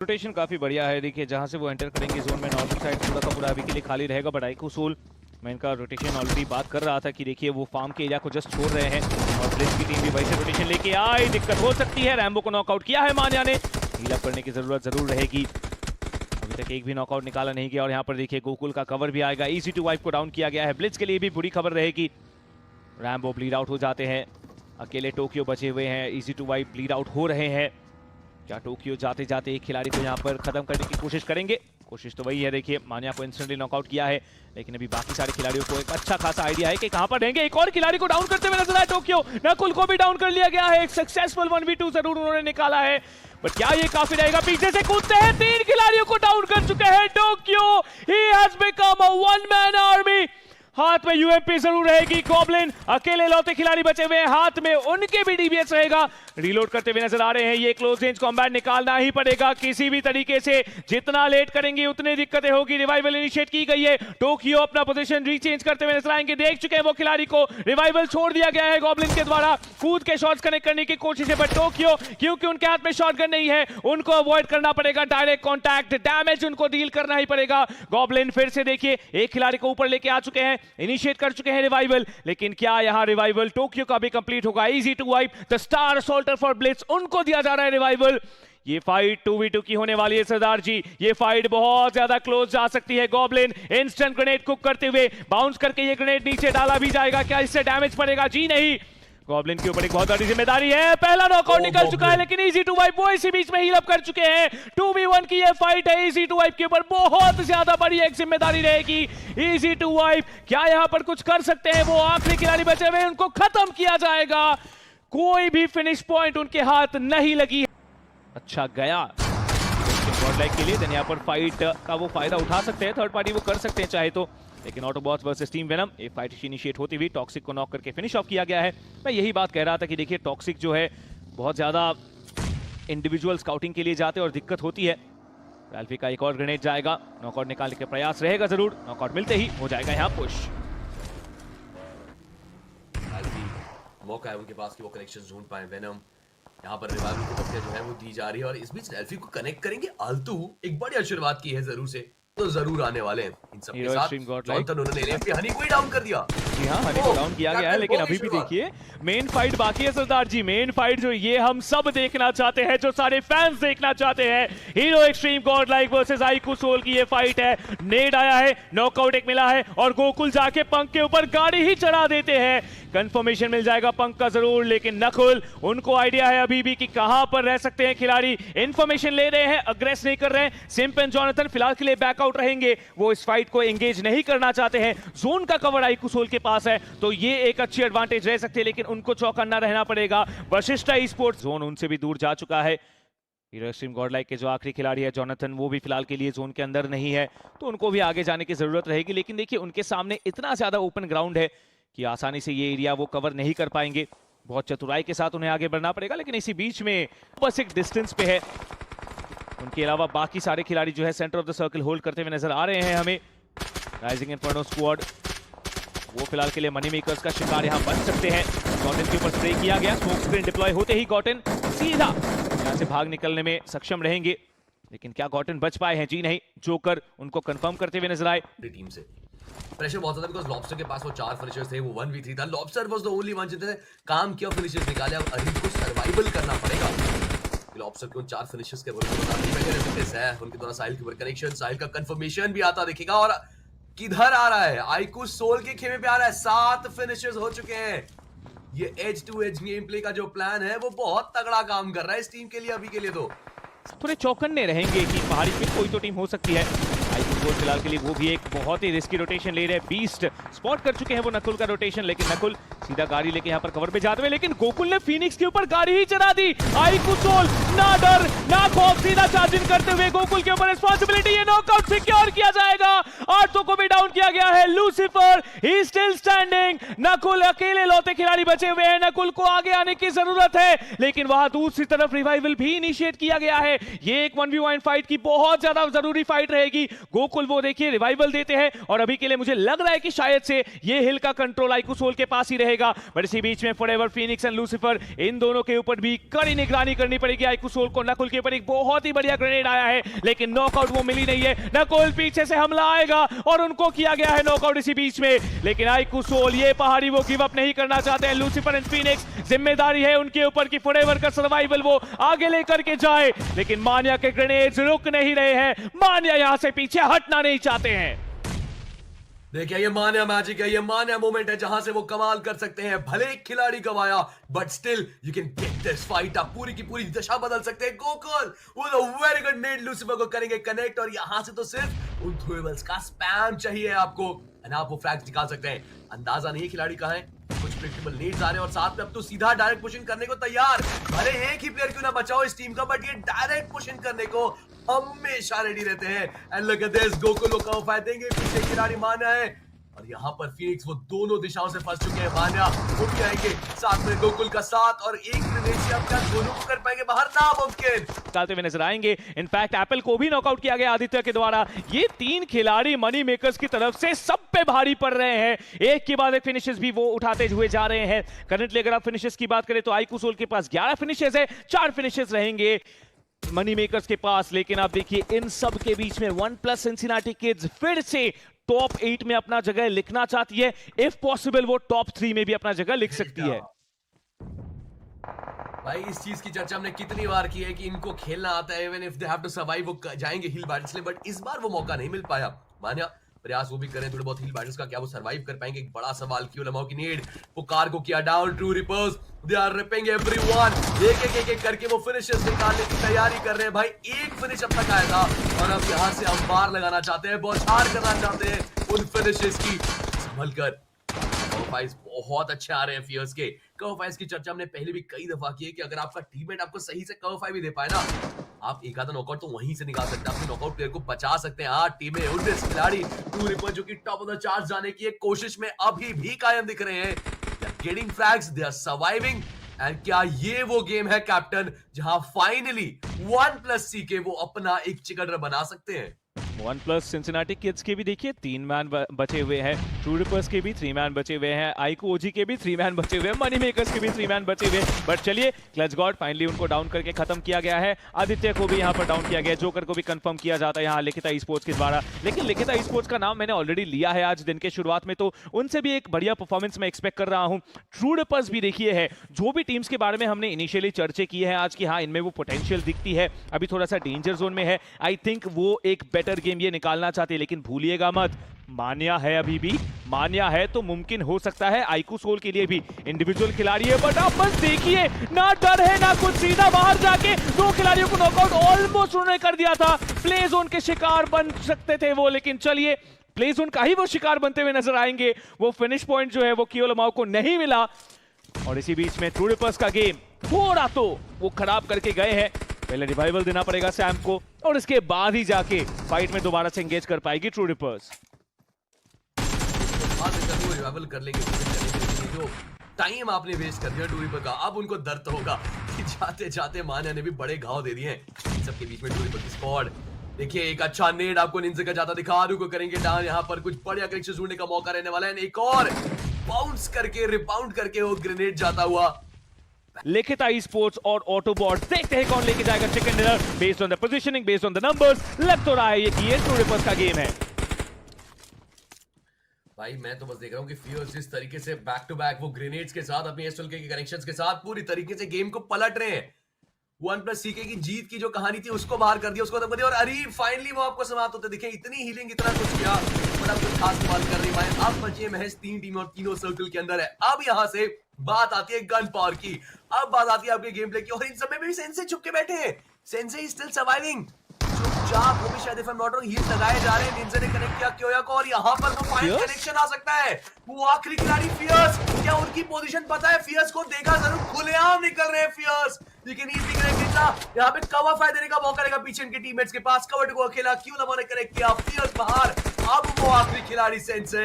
Rotation काफी बढ़िया है। देखिए जहां से वो एंटर करेंगे जोन में नॉर्थ साइड पूरा का पूरा अभी के लिए खाली रहेगा। बट आइको सोल मैं इनका रोटेशन ऑलरेडी बात कर रहा था कि देखिए वो फार्म के एरिया को जस्ट छोड़ रहे हैं और ब्लिट्ज की टीम भी वैसे रोटेशन लेके आई। दिक्कत हो सकती है। रैम्बो को नॉकआउट किया है मान्या ने। हील अप करने की जरूरत जरूर रहेगी। अभी तक एक भी नॉकआउट निकाला नहीं गया और यहाँ पर देखिए गोकुल का कवर भी आएगा। इजी टू वाइप को डाउन किया गया है। ब्लिट्ज के लिए भी बुरी खबर रहेगी। रैम्बो ब्लीड आउट हो जाते हैं। अकेले टोक्यो बचे हुए हैं। Easy to wipe bleed out हो रहे हैं। क्या टोक्यो जाते जाते एक खिलाड़ी को यहाँ पर खत्म करने की कोशिश करेंगे? कोशिश तो वही है। देखिए मान्या को इंस्टेंटली नॉकआउट किया है, लेकिन अभी बाकी सारे खिलाड़ियों को एक अच्छा खासा आइडिया है कि कहां पर रहेंगे। एक और खिलाड़ी को डाउन करते हुए नजर आया टोक्यो। नकुल को भी डाउन कर लिया गया है। एक सक्सेसफुल 1v2 जरूर उन्होंने निकाला है, बट क्या ये काफी रहेगा? पीछे से कूदते हैं, 3 खिलाड़ियों को डाउन कर चुके हैं Tokyo. He has become a one man army. हाथ में यूएमपी जरूर रहेगी। गॉब्लिन अकेले लौटे खिलाड़ी बचे हुए हैं, हाथ में उनके भी डीबीएस रहेगा। रीलोड करते हुए नजर आ रहे हैं। ये क्लोज रेंज कॉम्बैट निकालना ही पड़ेगा किसी भी तरीके से। जितना लेट करेंगे उतनी दिक्कतें होगी। रिवाइवल इनिशिएट की गई है। टोक्यो अपना पोजीशन रीचेंज करते हुए नजर आएंगे। देख चुके हैं वो खिलाड़ी को। रिवाइवल छोड़ दिया गया है गॉब्लिन के द्वारा। कूद के शॉट्स कनेक्ट करने की कोशिश है, बट टोक्यो क्योंकि उनके हाथ में शॉटगन नहीं है, उनको अवॉइड करना पड़ेगा। डायरेक्ट कॉन्टैक्ट डैमेज उनको डील करना ही पड़ेगा। गॉब्लिन फिर से देखिए एक खिलाड़ी को ऊपर लेके आ चुके हैं, इनिशिएट कर चुके हैं रिवाइवल, लेकिन क्या यहां रिवाइवल टोक्यो का भी कंप्लीट होगा? Easy to wipe the star assaulter for blitz, उनको दिया जा रहा है रिवाइवल। ये फाइट 2v2 की होने वाली है सरदार जी। ये फाइट बहुत ज्यादा क्लोज जा सकती है। गॉब्लिन इंस्टेंट ग्रेनेड कुक करते हुए बाउंस करके ये ग्रेनेड नीचे डाला भी जाएगा। क्या इससे डैमेज पड़ेगा? जी नहीं। गॉब्लिन के ऊपर एक बहुत बड़ी जिम्मेदारी है। पहला नॉकआउट निकल चुका है, लेकिन इजी टू वाइप वो इसी बीच में हील अप कर चुके हैं। 2v1 की ये फाइट है। इजी टू वाइप के ऊपर बहुत ज्यादा बड़ी एक जिम्मेदारी रहेगी। इजी टू वाइप क्या यहां पर कुछ कर सकते हैं? वो आखिरी खिलाड़ी बचे हुए, उनको खत्म किया जाएगा। कोई भी फिनिश पॉइंट उनके हाथ नहीं लगी। अच्छा गया गॉडलाइक के लिए। देन यहाँ पर फाइट का वो फायदा उठा सकते हैं, थर्ड पार्टी वो कर सकते हैं चाहे तो, लेकिन ऑटोबॉट्स वर्सेस टीम वेनम ये फाइट इनिशिएट होती हुई टॉक्सिक को नॉक करके फिनिश ऑफ किया गया है। मैं यही बात कह रहा था कि देखिए टॉक्सिक जो है बहुत ज्यादा इंडिविजुअल स्काउटिंग के लिए जाते हैं और दिक्कत होती है। रैल्फी का एक और ग्रेनेड जाएगा, नॉकआउट निकालने के प्रयास रहेगा जरूर। नॉकआउट मिलते ही हो जाएगा यहाँ पुश। मौका है उनके पास कि वो कनेक्शन ढूंढ पाए। वेनम यहाँ पर रिवाइवल की प्रक्रिया जो है वो दी जा रही है और इस बीच एल्फी को कनेक्ट करेंगे। आल्तू एक बढ़िया शुरुआत की है जरूर से, तो जरूर आने वाले हैं इन सब के साथ। जॉनथन उन्होंने एनएफ हनी को ही डाउन कर दिया। जी हाँ, हनी को डाउन किया गया है, लेकिन अभी भी देखिए मेन फाइट बाकी है सरदार जी। मेन फाइट जो ये हम सब देखना चाहते हैं, जो सारे फैंस देखना चाहते हैं। Hero extreme Godlike versus आइको soul की ये फाइट है। नेड आया है, नॉकआउट एक मिला है और गोकुल जाके पंक के ऊपर गाड़ी ही चढ़ा देते हैं। कंफर्मेशन मिल जाएगा पंक का जरूर, लेकिन नकुल उनको आइडिया है अभी भी कि कहां पर रह सकते हैं खिलाड़ी। इंफॉर्मेशन ले रहे हैं, अग्रेस नहीं कर रहे हैं। सिम्प एंड जॉनथन फिलहाल के लिए बैकआउट रहेंगे, वो इस फाइट को एंगेज नहीं करना चाहते हैं। जोन का कवर आइको सोल के पास है, तो ये एक अच्छी एडवांटेज रह सकती है, लेकिन उनको चौकन्ना रहना पड़ेगा। वशिष्ठा ई स्पोर्ट्स जोन उनसे भी दूर जा चुका है। हीरो एक्सट्रीम गॉडलाइक के जो आखिरी खिलाड़ी है जॉनथन, वो भी फिलहाल के लिए जोन के अंदर नहीं है, तो उनको भी आगे जाने की जरूरत रहेगी। लेकिन देखिए उनके सामने इतना ज्यादा ओपन ग्राउंड है कि आसानी से ये एरिया वो कवर नहीं कर पाएंगे। बहुत चतुराई के साथ उन्हें आगे बढ़ना पड़ेगा, लेकिन इसी बीच में बस एक डिस्टेंस पे है। उनके अलावा बाकी सारे खिलाड़ी जो है centre of the circle hold करते हुए नजर आ रहे हैं हमें। राइजिंग इन्फर्नो स्क्वाड वो फिलहाल के लिए मनी मेकर्स का शिकार यहां बन सकते हैं। गॉटन के ऊपर स्प्रे किया गया। स्मोक स्क्रीन डिप्लॉय होते ही गॉटन सीधा यहां से भाग निकलने में सक्षम रहेंगे, लेकिन क्या गॉटन बच पाए हैं? जी नहीं। जोकर उनको कंफर्म करते हुए नजर आए। टीम से प्रेशर बहुत ज्यादा, बिकॉज़ लॉबस्टर के पास वो 4 फिनिशर्स थे, वो 1v3 था। Lobster was the only one जिसने काम किया, फिनिशर्स निकाले। अब अरिन को सर्वाइवल करना पड़ेगा। लॉबस्टर को 4 फिनिशर्स के उनके द्वारा साहिल के ऊपर कनेक्शन, साहिल का कंफर्मेशन भी आता दिखेगा। और किधर आ रहा है? आइको सोल के खेमे पे आ रहा है। 7 फिनिशर्स हो चुके हैं। ये edge to edge game play का जो प्लान है वो बहुत तगड़ा काम कर रहा है इस टीम के लिए। अभी के लिए तो थोड़े चौकन्ने रहेंगे कि पहाड़ी पे कोई तो टीम हो सकती है। आइको सोल फिलहाल के लिए वो भी एक बहुत ही रिस्की रोटेशन ले रहे हैं। बीस्ट स्पॉट कर चुके हैं वो नकुल का रोटेशन, लेकिन नकुल सीधा गाड़ी लेके यहाँ पर कवर पे जाते हुए, लेकिन गोकुल ने फिनिक्स के ऊपर गाड़ी ही चढ़ा दी। आइको सोल ना डर ना खौफ, सीधा चार्जिंग करते हुए गोकुल के ऊपर रिस्पॉन्सिबिलिटी। ये नॉकआउट सिक्योर किया जाएगा। आर्थो को भी डाउन किया गया है। Lucifer he still standing. Nakul अकेले लौटे खिलाड़ी बचे हुए हैं। नकुल को आगे आने की जरूरत है, लेकिन वहां दूसरी तरफ रिवाइवल भी इनिशिएट किया गया है। ये एक 1v1 फाइट की बहुत ज्यादा जरूरी फाइट रहेगी। गोकुल वो देखिए रिवाइवल देते हैं और अभी के लिए मुझे लग रहा है कि शायद से ये हिल का कंट्रोल आइको सोल के पास ही रहेगा। बट इसी बीच में फॉरएवर फीनिक्स एंड लूसीफर इन दोनों के ऊपर भी कड़ी निगरानी करनी पड़ेगी। आइकुसोल को। नकुल के ऊपर एक बहुत ही बढ़िया ग्रेनेड आया है, लेकिन नॉकआउट वो मिली नहीं है। नकुल पीछे से हमला आएगा और उनको किया गया है नॉकआउट इसी बीच में, लेकिन आइकुसोल ये पहाड़ी वो गिव अप नहीं करना चाहते हैं। लूसीफर एंड फीनिक्स, जिम्मेदारी है उनके ऊपर कि फॉरएवर का सर्वाइवल वो आगे लेकर के जाए, लेकिन मानिया के ग्रेनेड्स रुक नहीं रहे हैं। मानिया यहां से पीछे हटना नहीं चाहते हैं। देखिए ये मान्या मैजिक है, ये मान्या मोमेंट है जहां से वो कमाल कर सकते हैं। भले एक खिलाड़ी गवाया, but still you can get this fight. आप पूरी की पूरी दशा बदल सकते हैं। Gokul with a very good नेड लूसीफर को करेंगे कनेक्ट, और यहां से तो सिर्फ उन थ्रोएबल्स का स्पैम चाहिए आपको, एंड आप वो फ्रैग्स निकाल सकते हैं। अंदाजा नहीं है खिलाड़ी कहां है, कुछ प्रेडिक्टेबल नीड्स आ रहे हैं, और साथ में अब तो सीधा डायरेक्ट पुशिंग करने को तैयार। भले एक ही प्लेयर क्यों ना बचाओ इस टीम का, बट ये डायरेक्ट पुशिंग करने को हमेशा रेडी रहते हैं। And look at this, Gokul को कवर देंगे, पीछे खिलाड़ी मान्या है, और यहाँ पर फीनिक्स वो दोनों दिशाओं से फंस चुके हैं। मान्या उठ जाएंगे, साथ में गोकुल का साथ, और एक ग्रेनेड से अब क्या दोनों को कर पाएंगे बाहर? नामुमकिन डालते हुए नजर आएंगे। इनफैक्ट एप्पल को भी नॉकआउट किया गया आदित्य के द्वारा। ये तीन खिलाड़ी मनी मेकर्स की तरफ से सब पे भारी पड़ रहे हैं, एक के बाद एक फिनिशेस भी वो उठाते हुए जा रहे हैं। करंटली अगर आप फिनिशेस की बात करें तो आइकुसोल के पास 11 फिनिशेस है, 4 फिनिशेस रहेंगे मनी मेकर्स के पास। लेकिन आप देखिए इन सब के बीच में OnePlus सिंसिनाटी किड्स फिर से टॉप 8 में अपना जगह लिखना चाहती है। इफ पॉसिबल वो टॉप 3 में भी अपना जगह लिख सकती है। भाई इस चीज की चर्चा हमने कितनी बार की है कि इनको खेलना आता है, even if they have to survive वो जाएंगे हिल बैटल्स में, बट इस बार वो मौका नहीं मिल पाया। मान्या प्रयास वो भी करें थोड़े बहुत हिल बैटल्स का, क्या वो सर्वाइव कर पाएंगे? एक बड़ा सवाल। क्यों लमाओ की नीड, पुकार को किया down, true reapers they are ripping everyone, एक करके वो फिनिशेस निकालने की तैयारी कर रहे हैं। भाई एक फिनिश अब तक आया था, और अब यहां से अंबार लगाना चाहते हैं, बौछार करना चाहते हैं उन फिनिशेस की। संभल कर, कवरफाइज बहुत अच्छे आ रहे हैं फियर्स के। कवरफाइज की चर्चा हमने पहले भी कई दफा की है कि अगर आपका टीममेट आपको सही से कवरफाइव भी दे पाए ना, आप एक आधा नॉकआउट तो वहीं से निकाल सकते हैं, अपने नॉकआउट प्लेयर को बचा सकते हैं। 8 टीमें 19 खिलाड़ी टू रिपर जो कि टॉप ऑफ द चार्ट जाने की एक कोशिश में अभी भी कायम दिख रहे हैं। They are getting frags, they are surviving, and क्या ये वो गेम है कैप्टन जहां फाइनली OnePlus CK वो अपना एक चिकन रन बना सकते हैं? OnePlus सिंसिनाटी किड्स के भी देखिए 3 मैन बचे हुए हैं, ट्रू रिपर्स के भी 3 मैन बचे हुए हैं, आइको ओजी के भी 3 मैन बचे हुए हैं, मनी मेकर्स के भी 3 मैन बचे हुए हैं। बट चलिए क्लच गॉड फाइनली उनको डाउन करके खत्म किया गया है। आदित्य को भी यहाँ पर डाउन किया गया, जोकर को भी कंफर्म किया जाता है यहाँ लिखिता ई-स्पोर्ट्स के द्वारा। लेकिन लिखिता ई-स्पोर्ट्स का नाम मैंने ऑलरेडी लिया है आज दिन के शुरुआत में, तो उनसे भी एक बढ़िया परफॉर्मेंस मैं एक्सपेक्ट कर रहा हूँ। ट्रू रिपर्स भी देखिए है, जो भी टीम्स के बारे में हमने इनिशियली चर्चे की है आज की, हाँ इनमें वो पोटेंशियल दिखती है, अभी थोड़ा सा डेंजर जोन में है। आई थिंक वो एक बेटर गेम ये निकालना चाहते हैं, लेकिन भूलिएगा मत मान्या है, अभी भी मान्या है तो मुमकिन हो सकता है आइकुसोल के लिए भी इंडिविजुअल खिलाड़ी है। बट आप बस देखिए, ना डर है ना कुछ, सीधा बाहर जाके 2 खिलाड़ियों को नॉकआउट ऑलमोस्ट उन्होंने कर दिया था। प्ले जोन के शिकार बन सकते थे वो, लेकिन चलिए प्ले जोन का ही वो शिकार बनते हुए नजर आएंगे। वो फिनिश पॉइंट जो है वो कियोलमाओ को नहीं मिला, और इसी बीच में ट्रू रिपर्स का गेम थोड़ा तो वो खराब करके गए हैं। पहले रिवाइवल देना पड़ेगा सैम को, और इसके बाद ही जाके फाइट में दोबारा से एंगेज कर पाएगी ट्रू रिपर्स। रिवाइवल कर लेंगे, जो टाइम आपने वेस्ट कर दिया ट्रू रिपर का, अब उनको दर्द होगा कि जाते जाते मान्या ने भी बड़े घाव दे दिए हैं। सबके बीच में ट्रू रिपर की स्क्वाड। देखिए एक अच्छा नेड आपको निंजा का जाता दिखा, आरू को करेंगे डाउन, यहाँ पर कुछ बढ़िया कनेक्शन ढूंढने का मौका रहने वाला है। एक और बाउंस करके रिबाउंड करके वो ग्रेनेड जाता हुआ। लिखिता ई-स्पोर्ट्स और ऑटोबॉट, देखते हैं कौन लेके जाएगा chicken dinner. Based on the positioning, based on the numbers, लग तो रहा है ये कि ये ट्रू रिपर्स का गेम है। भाई मैं तो बस देख रहा हूँ कि फियर्स जिस तरीके से बैक टू बैक वो ग्रेनेड्स के साथ अपने एसएल के कनेक्शंस के साथ पूरी तरीके से गेम को पलट रहे हैं। OnePlus CK की जीत की जो कहानी थी उसको बाहर कर दिया, उसको खत्म कर दिया, और अरीब फाइनली वो आपको समाप्त होते दिखे। इतनी हीलिंग, इतना कुछ किया, बड़ा कुछ खास बात कर रही है। अब बची है महज 3 टीम और तीनों सर्कल के अंदर है। अब यहाँ से बात आती है गन पावर की, अब बात आती है आपके गेम प्ले की, और इन सब में भी सेंसे छुप के बैठे हैं। सेंसे इज स्टिल सर्वाइविंग, चुपचाप वो भी शायद if I am not wrong heal लगाए जा रहे हैं। निंजा ने कनेक्ट किया कियोया को, और यहाँ पर तो फाइनल कनेक्शन आ सकता है। वो आखिरी खिलाड़ी फियर्स, क्या उनकी पोजीशन पता है? फियर्स को देखा जरूर, खुलेआम निकल रहे हैं फियर्स, लेकिन इजी कनेक्ट निकला। यहाँ पे कवर फायर देने का मौका रहेगा पीछे इनके टीममेट्स के पास। कवर को अकेला क्यों लमा ने कनेक्ट किया, फियर्स बाहर। अब वो आखिरी खिलाड़ी सेंसे